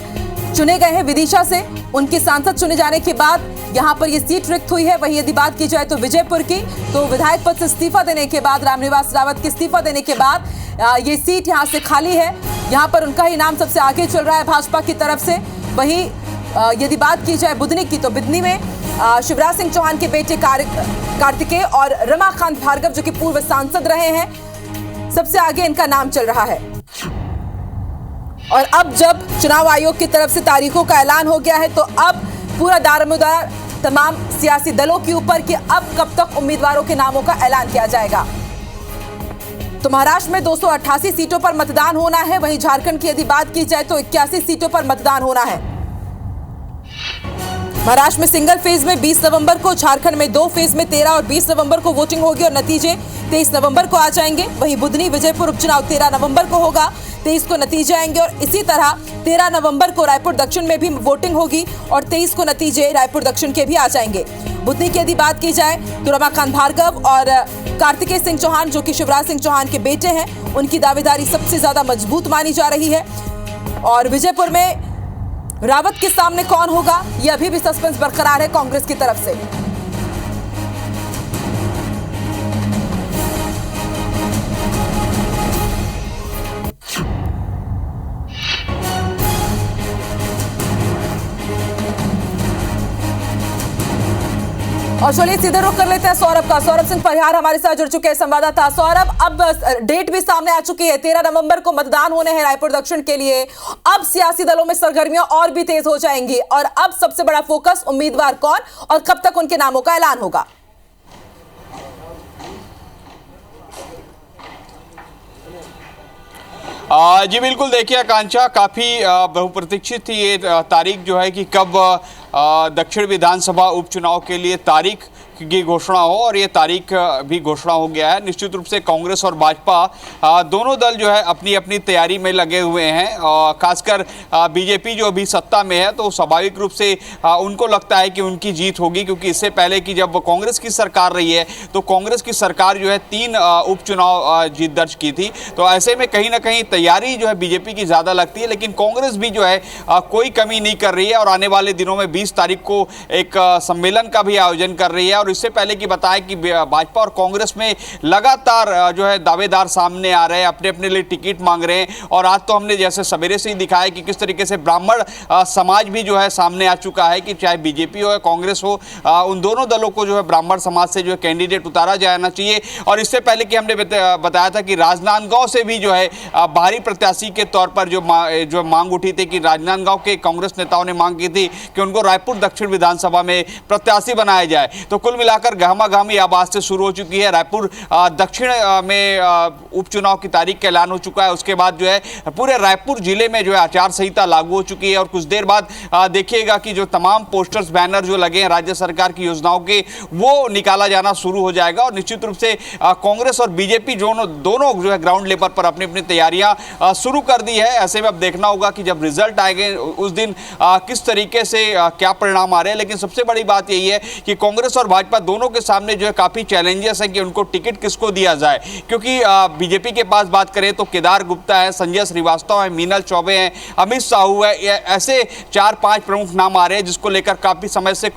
चुने गए हैं विदिशा से। उनके सांसद चुने जाने के बाद यहां पर ये सीट रिक्त हुई है। वहीं यदि बात की जाए तो विजयपुर की, तो विधायक पद से इस्तीफा देने के बाद, रामनिवास रावत के इस्तीफा देने के बाद ये सीट यहां से खाली है। यहां पर उनका ही नाम सबसे आगे चल रहा है भाजपा की तरफ से। वहीं यदि बात की जाए बुधनी की, तो बुधनी में शिवराज सिंह चौहान के बेटे कार्तिकेय और रमाकांत भार्गव, जो कि पूर्व सांसद रहे हैं, सबसे आगे इनका नाम चल रहा है। और अब जब चुनाव आयोग की तरफ से तारीखों का ऐलान हो गया है, तो अब पूरा दारोमदार तमाम सियासी दलों के ऊपर कि अब कब तक उम्मीदवारों के नामों का ऐलान किया जाएगा। तो महाराष्ट्र में 288 सीटों पर मतदान होना है। वहीं झारखंड की यदि बात की जाए तो 81 सीटों पर मतदान होना है। महाराष्ट्र में सिंगल फेज में 20 नवंबर को, झारखंड में 2 फेज में 13 और 20 नवंबर को वोटिंग होगी और नतीजे 23 नवंबर को आ जाएंगे। वहीं बुधनी विजयपुर उपचुनाव 13 नवंबर को होगा, 23 को नतीजे आएंगे और इसी तरह 13 नवंबर को रायपुर दक्षिण में भी वोटिंग होगी और 23 को नतीजे रायपुर दक्षिण के भी आ जाएंगे। बुधनी की यदि बात की जाए तो रमाकांत भार्गव और कार्तिकेय सिंह चौहान, जो कि शिवराज सिंह चौहान के बेटे हैं, उनकी दावेदारी सबसे ज्यादा मजबूत मानी जा रही है। और विजयपुर में रावत के सामने कौन होगा, यह अभी भी सस्पेंस बरकरार है कांग्रेस की तरफ से। और चलिए सीधे रुख कर लेते हैं सौरभ का। सौरभ सिंह परिहार हमारे साथ जुड़ चुके हैं, संवाददाता। सौरभ, अब डेट भी सामने आ चुकी है, 13 नवंबर को मतदान होने हैं रायपुर दक्षिण के लिए। अब सियासी दलों में सरगर्मियां और भी तेज हो जाएंगी और अब सबसे बड़ा फोकस उम्मीदवार कौन और कब तक उनके नामों का ऐलान होगा।
जी बिल्कुल, देखिए आकांक्षा, काफ़ी बहुप्रतीक्षित थी ये तारीख जो है कि कब दक्षिण विधानसभा उपचुनाव के लिए तारीख की घोषणा हो, और ये तारीख भी घोषणा हो गया है। निश्चित रूप से कांग्रेस और भाजपा दोनों दल जो है अपनी अपनी तैयारी में लगे हुए हैं। खासकर बीजेपी जो अभी सत्ता में है, तो स्वाभाविक रूप से उनको लगता है कि उनकी जीत होगी, क्योंकि इससे पहले कि जब कांग्रेस की सरकार रही है तो कांग्रेस की सरकार जो है 3 उपचुनाव जीत दर्ज की थी। तो ऐसे में कहीं ना कहीं तैयारी जो है बीजेपी की ज़्यादा लगती है, लेकिन कांग्रेस भी जो है कोई कमी नहीं कर रही है और आने वाले दिनों में 20 तारीख को एक सम्मेलन का भी आयोजन कर रही है। और इससे पहले कि बताएं कि भाजपा और कांग्रेस में लगातार जो है दावेदार सामने आ रहे हैं, अपने अपने लिए टिकट मांग रहे हैं। और आज तो हमने जैसे सवेरे से ही दिखाया कि किस तरीके से ब्राह्मण समाज भी जो है सामने आ चुका है कि चाहे बीजेपी हो या कांग्रेस हो, उन दोनों दलों को जो है ब्राह्मण समाज से जो है कैंडिडेट उतारा जाना चाहिए। और इससे पहले कि हमने बताया था कि राजनांदगांव से भी जो है बाहरी प्रत्याशी के तौर पर जो मांग उठी थी कि राजनांदगांव के कांग्रेस नेताओं ने मांग की थी कि उनको रायपुर दक्षिण विधानसभा में प्रत्याशी बनाया जाए। तो कुल मिलाकर गहमागहमी अब आज से शुरू हो चुकी है। रायपुर दक्षिण में उपचुनाव की तारीख का ऐलान हो चुका है। उसके बाद जो है पूरे रायपुर जिले में जो है आचार संहिता लागू हो चुकी है। और कुछ देर बाद देखिएगा कि जो तमाम पोस्टर्स बैनर जो लगे हैं राज्य सरकार की योजनाओं के, वो निकाला जाना शुरू हो जाएगा। और निश्चित रूप से कांग्रेस और बीजेपी दोनों जो है ग्राउंड लेवल पर अपनी अपनी तैयारियां शुरू कर दी है। ऐसे में अब देखना होगा कि जब रिजल्ट आएंगे उस दिन किस तरीके से क्या परिणाम आ रहे हैं। लेकिन सबसे बड़ी बात यही है कि कांग्रेस और भाजपा दोनों के सामने जो है काफी चैलेंजेस हैं कि उनको टिकट किसको दिया जाए। क्योंकि बीजेपी के पास बात करें तो केदार गुप्ता है, संजय श्रीवास्तव है, मीनल चौबे हैं, अमित साहू है, ऐसे 4-5 प्रमुख नाम आ रहे हैं जिसको लेकर काफी समय से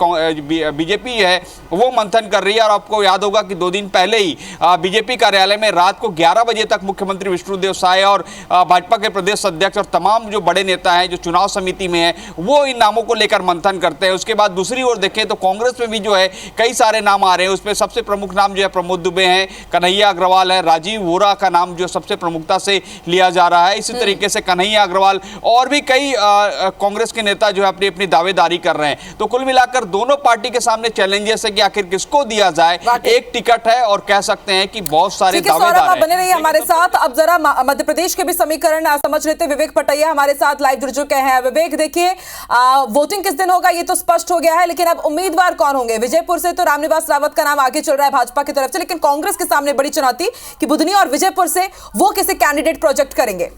बीजेपी है वो मंथन कर रही है। और आपको याद होगा कि 2 दिन पहले ही बीजेपी कार्यालय में रात को 11 बजे तक मुख्यमंत्री विष्णुदेव साय और भाजपा के प्रदेश अध्यक्ष और तमाम जो बड़े नेता हैं जो चुनाव समिति में हैं वो इन नामों को लेकर मंथन करते हैं। उसके बाद दूसरी ओर देखें तो कांग्रेस में भी जो है कई सारे नाम आ रहे हैं। उसमें सबसे प्रमुख नाम जो है प्रमोद दुबे हैं, कन्हैया अग्रवाल है, राजीव वोरा का नाम जो सबसे प्रमुखता से लिया जा रहा है। इसी तरीके से कन्हैया अग्रवाल और भी कई कांग्रेस के नेता जो है अपनी अपनी दावेदारी कर रहे हैं। तो कुल मिलाकर दोनों पार्टी के सामने चैलेंजेस है कि आखिर किसको दिया जाए। एक टिकट है और कह सकते हैं कि बहुत सारे दावेदार हैं।
बने रहिए हमारे साथ। अब जरा मध्य प्रदेश के भी समीकरण समझ लेते विवेक पटैया हमारे साथ लाइव जुड़ चुके हैं। विवेक, देखिए वोटिंग किस दिन होगा ये तो स्पष्ट हो गया है, लेकिन अब उम्मीदवार कौन होंगे? विजयपुर से तो रामनिवास रावत का नाम आगे चल रहा है भाजपा की तरफ से, लेकिन कांग्रेस के सामने बड़ी चुनौती कि बुधनी और विजयपुर से वो किसे कैंडिडेट प्रोजेक्ट करेंगे।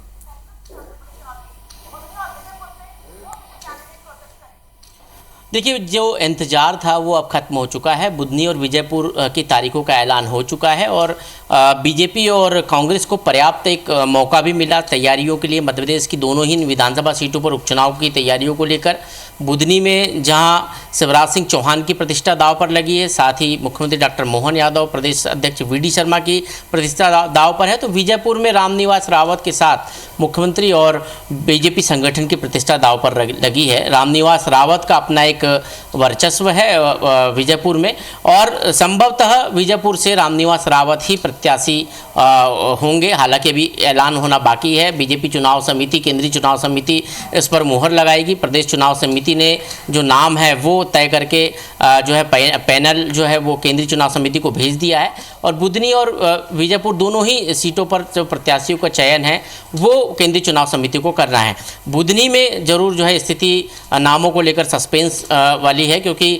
देखिए, जो इंतजार था वो अब खत्म हो चुका है। बुधनी और विजयपुर की तारीखों का ऐलान हो चुका है और बीजेपी और कांग्रेस को पर्याप्त एक मौका भी मिला तैयारियों के लिए। मध्य प्रदेश की दोनों ही विधानसभा सीटों पर उपचुनाव की तैयारियों को लेकर बुधनी में जहां शिवराज सिंह चौहान की प्रतिष्ठा दांव पर लगी है, साथ ही मुख्यमंत्री डॉक्टर मोहन यादव, प्रदेश अध्यक्ष वीडी शर्मा की प्रतिष्ठा दांव पर है, तो विजयपुर में रामनिवास रावत के साथ मुख्यमंत्री और बीजेपी संगठन की प्रतिष्ठा दांव पर लगी है। रामनिवास रावत का अपना एक वर्चस्व है विजयपुर में और संभवतः विजयपुर से रामनिवास रावत ही प्रत्याशी होंगे। हालांकि अभी ऐलान होना बाकी है। बीजेपी चुनाव समिति, केंद्रीय चुनाव समिति इस पर मुहर लगाएगी। प्रदेश चुनाव समिति ने जो नाम है वो तय करके जो है पैनल जो है वो केंद्रीय चुनाव समिति को भेज दिया है और बुधनी और विजयपुर दोनों ही सीटों पर जो प्रत्याशियों का चयन है वो केंद्रीय चुनाव समिति को करना है। बुधनी में जरूर जो है स्थिति नामों को लेकर सस्पेंस वाली है, क्योंकि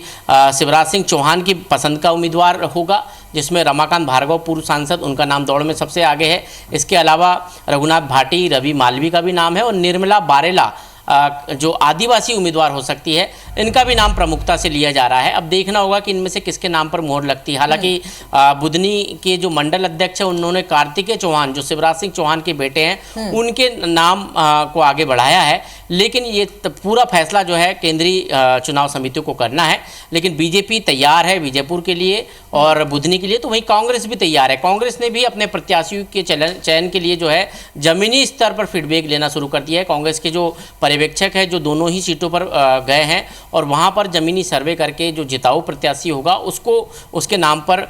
शिवराज सिंह चौहान की पसंद का उम्मीदवार होगा, जिसमें रमाकांत भार्गव पूर्व सांसद, उनका नाम दौड़ में सबसे आगे है। इसके अलावा रघुनाथ भाटी, रवि मालवी का भी नाम है और निर्मला बारेला जो आदिवासी उम्मीदवार हो सकती है, इनका भी नाम प्रमुखता से लिया जा रहा है। अब देखना होगा कि इनमें से किसके नाम पर मोहर लगती है। हालांकि बुधनी के जो मंडल अध्यक्ष है उन्होंने कार्तिकेय चौहान जो शिवराज सिंह चौहान के बेटे हैं उनके नाम को आगे बढ़ाया है, लेकिन ये पूरा फैसला जो है केंद्रीय चुनाव समिति को करना है। लेकिन बीजेपी तैयार है विजयपुर के लिए और बुधनी के लिए, तो वहीं कांग्रेस भी तैयार है। कांग्रेस ने भी अपने प्रत्याशियों के चयन के लिए जो है जमीनी स्तर पर फीडबैक लेना शुरू कर दिया है। कांग्रेस के जो पर्यवेक्षक है जो दोनों ही सीटों पर गए हैं और वहां पर जमीनी सर्वे करके जो जिताऊ प्रत्याशी होगा उसको उसके नाम पर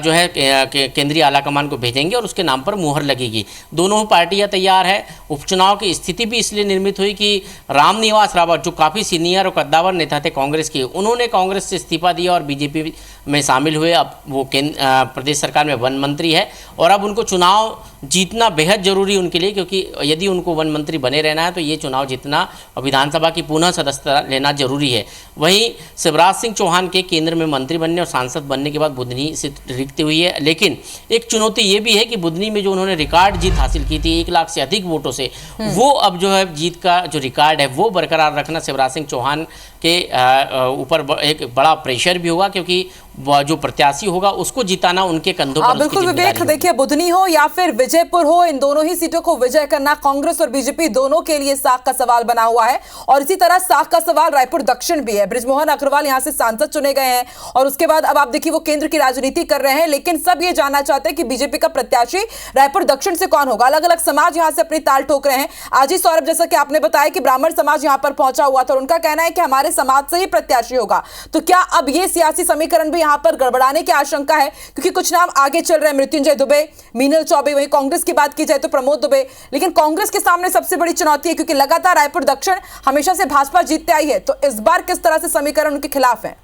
जो है केंद्रीय आलाकमान को भेजेंगे और उसके नाम पर मुहर लगेगी। दोनों पार्टियां तैयार है। उपचुनाव की स्थिति भी इसलिए निर्मित हुई कि रामनिवास रावत जो काफ़ी सीनियर और कद्दावर नेता थे कांग्रेस के, उन्होंने कांग्रेस से इस्तीफा दिया और बीजेपी में शामिल हुए। अब वो प्रदेश सरकार में वन मंत्री है और अब उनको चुनाव जीतना बेहद जरूरी उनके लिए, क्योंकि यदि उनको वन मंत्री बने रहना है तो ये चुनाव जीतना और विधानसभा की पुनः सदस्यता लेना जरूरी है। वहीं शिवराज सिंह चौहान के केंद्र में मंत्री बनने और सांसद बनने के बाद बुधनी सीट रिक्त हुई है, लेकिन एक चुनौती ये भी है कि बुधनी में जो उन्होंने रिकॉर्ड जीत हासिल की थी 1 लाख से अधिक वोटों से, वो अब जो है जीत का जो रिकॉर्ड है वो बरकरार रखना शिवराज सिंह चौहान के ऊपर एक बड़ा प्रेशर भी होगा, क्योंकि जो प्रत्याशी होगा उसको जिताना उनके कंधों पर उसकी
बिल्कुल
जिम्मेदारी
विवेक,
होगी।
देखिए बुधनी हो या फिर विजयपुर हो, इन दोनों ही सीटों को विजय करना कांग्रेस और बीजेपी दोनों के लिए साख का सवाल बना हुआ है। और इसी तरह साख का सवाल रायपुर दक्षिण भी है। बृजमोहन अग्रवाल यहां से सांसद चुने गए हैं और उसके बाद अब आप देखिए वो केंद्र की राजनीति कर रहे हैं, लेकिन सब ये जानना चाहते हैं कि बीजेपी का प्रत्याशी रायपुर दक्षिण से कौन होगा। अलग अलग समाज यहां से अपनी ताल ठोक रहे हैं। आज ही सौरभ, जैसा कि आपने बताया कि ब्राह्मण समाज यहां पर पहुंचा हुआ था और उनका कहना है कि हमारे समाज से ही प्रत्याशी होगा। तो क्या अब ये सियासी समीकरण भी यहां पर गड़बड़ाने की आशंका है? क्योंकि कुछ नाम आगे चल रहे हैं, मृत्युंजय दुबे, मीनल चौबे, वहीं कांग्रेस की बात की जाए तो प्रमोद दुबे। लेकिन कांग्रेस के सामने सबसे बड़ी चुनौती है क्योंकि लगातार रायपुर दक्षिण हमेशा से भाजपा जीतते आई है, तो इस बार किस तरह से समीकरण उनके खिलाफ है?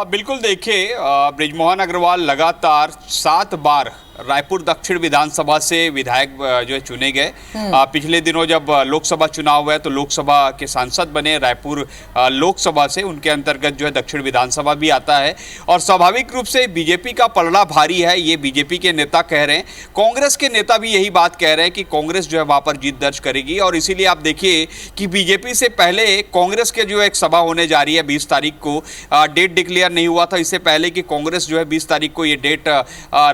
बिल्कुल, देखिए बृजमोहन अग्रवाल लगातार 7 बार रायपुर दक्षिण विधानसभा से विधायक जो है चुने गए। पिछले दिनों जब लोकसभा चुनाव हुआ तो लोकसभा के सांसद बने रायपुर लोकसभा से, उनके अंतर्गत जो है दक्षिण विधानसभा भी आता है। और स्वाभाविक रूप से बीजेपी का पलड़ा भारी है, ये बीजेपी के नेता कह रहे हैं। कांग्रेस के नेता भी यही बात कह रहे हैं कि कांग्रेस जो है वहाँ पर जीत दर्ज करेगी। और इसीलिए आप देखिए कि बीजेपी से पहले कांग्रेस के जो एक सभा होने जा रही है 20 तारीख को, डेट डिक्लेयर नहीं हुआ था इससे पहले कि कांग्रेस जो है 20 तारीख को ये डेट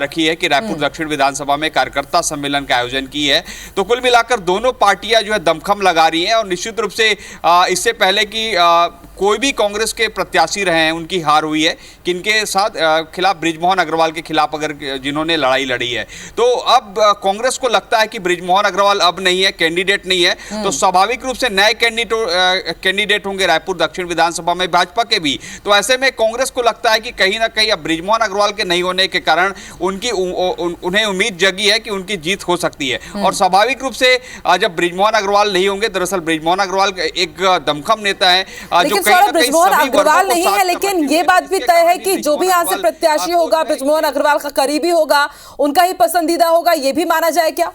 रखी है कि रायपुर दक्षिण विधानसभा में कार्यकर्ता सम्मेलन का आयोजन की है। तो कुल मिलाकर दोनों पार्टियां जो है दमखम लगा रही हैं और निश्चित रूप से इससे पहले कि कोई भी कांग्रेस के प्रत्याशी रहे हैं उनकी हार हुई है किनके साथ खिलाफ, बृजमोहन अग्रवाल के खिलाफ अगर जिन्होंने लड़ाई लड़ी है। तो अब कांग्रेस को लगता है कि बृजमोहन अग्रवाल अब नहीं है, कैंडिडेट नहीं है, तो स्वाभाविक रूप से नए कैंडिडेट होंगे रायपुर दक्षिण विधानसभा में भाजपा के भी। तो ऐसे में कांग्रेस को लगता है कि कहीं ना कहीं अब बृजमोहन अग्रवाल के नहीं होने के कारण उन्हें उम्मीद जगी है कि उनकी जीत हो सकती है। और स्वाभाविक रूप से जब बृजमोहन अग्रवाल नहीं होंगे, दरअसल बृजमोहन अग्रवाल एक दमखम नेता है जो
बृजमोहन अग्रवाल नहीं है, लेकिन ये बात भी तय है कि जो भी यहां से प्रत्याशी होगा बृजमोहन अग्रवाल का करीबी होगा, उनका ही पसंदीदा होगा, ये भी माना जाए क्या?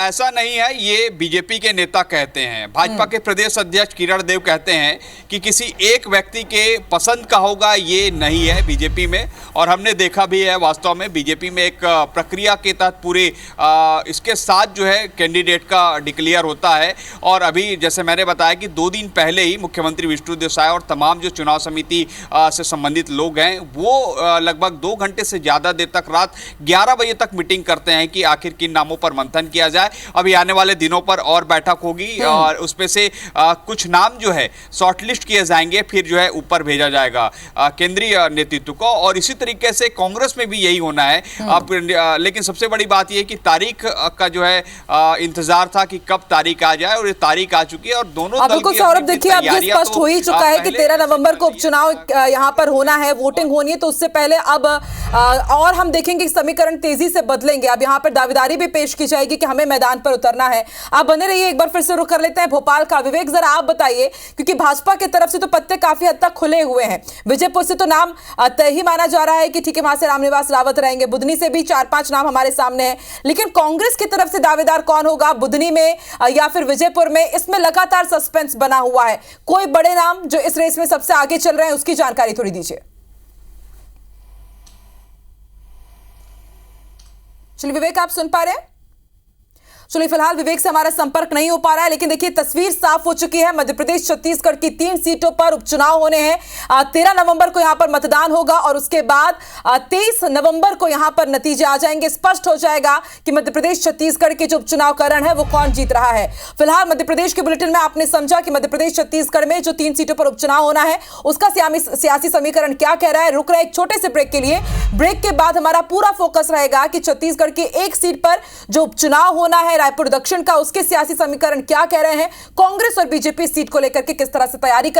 ऐसा नहीं है, ये बीजेपी के नेता कहते हैं। भाजपा के प्रदेश अध्यक्ष किरण देव कहते हैं कि किसी एक व्यक्ति के पसंद का होगा, ये नहीं है बीजेपी में। और हमने देखा भी है वास्तव में बीजेपी में एक प्रक्रिया के तहत पूरे इसके साथ जो है कैंडिडेट का डिक्लेयर होता है। और अभी जैसे मैंने बताया कि 2 दिन पहले ही मुख्यमंत्री विष्णुदेव साय और तमाम जो चुनाव समिति से संबंधित लोग हैं वो लगभग 2 घंटे से ज़्यादा देर तक, रात 11 बजे तक मीटिंग करते हैं कि आखिर किन नामों पर मंथन किया जाए। अभी आने वाले दिनों पर और बैठक होगी और उसमें से कुछ नाम जो है शॉर्टलिस्ट किए जाएंगे, फिर जो है ऊपर भेजा जाएगा केंद्रीय नेतृत्व को। और इसी तरीके से कांग्रेस में भी यही होना है। अब लेकिन सबसे बड़ी बात यह कि तारीख का जो है इंतजार था कि कब तारीख आ जाए, और ये तारीख आ चुकी है। और दोनों
बिल्कुल सौरभ, देखिए अब ये स्पष्ट हो ही चुका है कि 13 नवंबर को उपचुनाव यहाँ पर होना है, वोटिंग होनी है। तो उससे पहले अब और हम देखेंगे कि समीकरण तेजी से बदलेंगे। अब यहाँ पर दावेदारी भी पेश की जाएगी कि हमें मैदान पर उतरना है। आप बने रहिए, एक बार फिर से रुक कर लेते हैं भोपाल का। विवेक, जरा आप बताइए, क्योंकि भाजपा की तरफ से तो पत्ते काफी हद तक खुले हुए हैं। विजयपुर से तो नाम तय ही माना जा रहा है कि ठीक है वहां से रामनिवास रावत रहेंगे। बुधनी से भी 4-5 नाम हमारे सामने हैं, लेकिन कांग्रेस की तरफ से दावेदार कौन होगा बुधनी में या फिर विजयपुर में, इसमें लगातार सस्पेंस बना हुआ है। कोई बड़े नाम जो इस रेस में सबसे आगे चल रहे हैं उसकी जानकारी थोड़ी दीजिए। चलिए विवेक, आप सुन पा रहे हैं? चलिए फिलहाल विवेक से हमारा संपर्क नहीं हो पा रहा है, लेकिन देखिए तस्वीर साफ हो चुकी है। मध्य प्रदेश छत्तीसगढ़ की 3 सीटों पर उपचुनाव होने हैं। 13 नवंबर को यहां पर मतदान होगा और उसके बाद 23 नवंबर को यहां पर नतीजे आ जाएंगे। स्पष्ट हो जाएगा कि मध्य प्रदेश छत्तीसगढ़ के जो उपचुनाव का रण है वो कौन जीत रहा है। फिलहाल मध्य प्रदेश के बुलेटिन में आपने समझा कि मध्य प्रदेश छत्तीसगढ़ में जो 3 सीटों पर उपचुनाव होना है उसका सियासी समीकरण क्या कह रहा है। रुक रहे एक छोटे से ब्रेक के लिए। ब्रेक के बाद हमारा पूरा फोकस रहेगा कि छत्तीसगढ़ की एक सीट पर जो उपचुनाव होना है रायपुर दक्षिण का, उसके सियासी समीकरण क्या कह रहे हैं। कांग्रेस और बीजेपी सीट को लेकर के किस तरह से तैयारी कर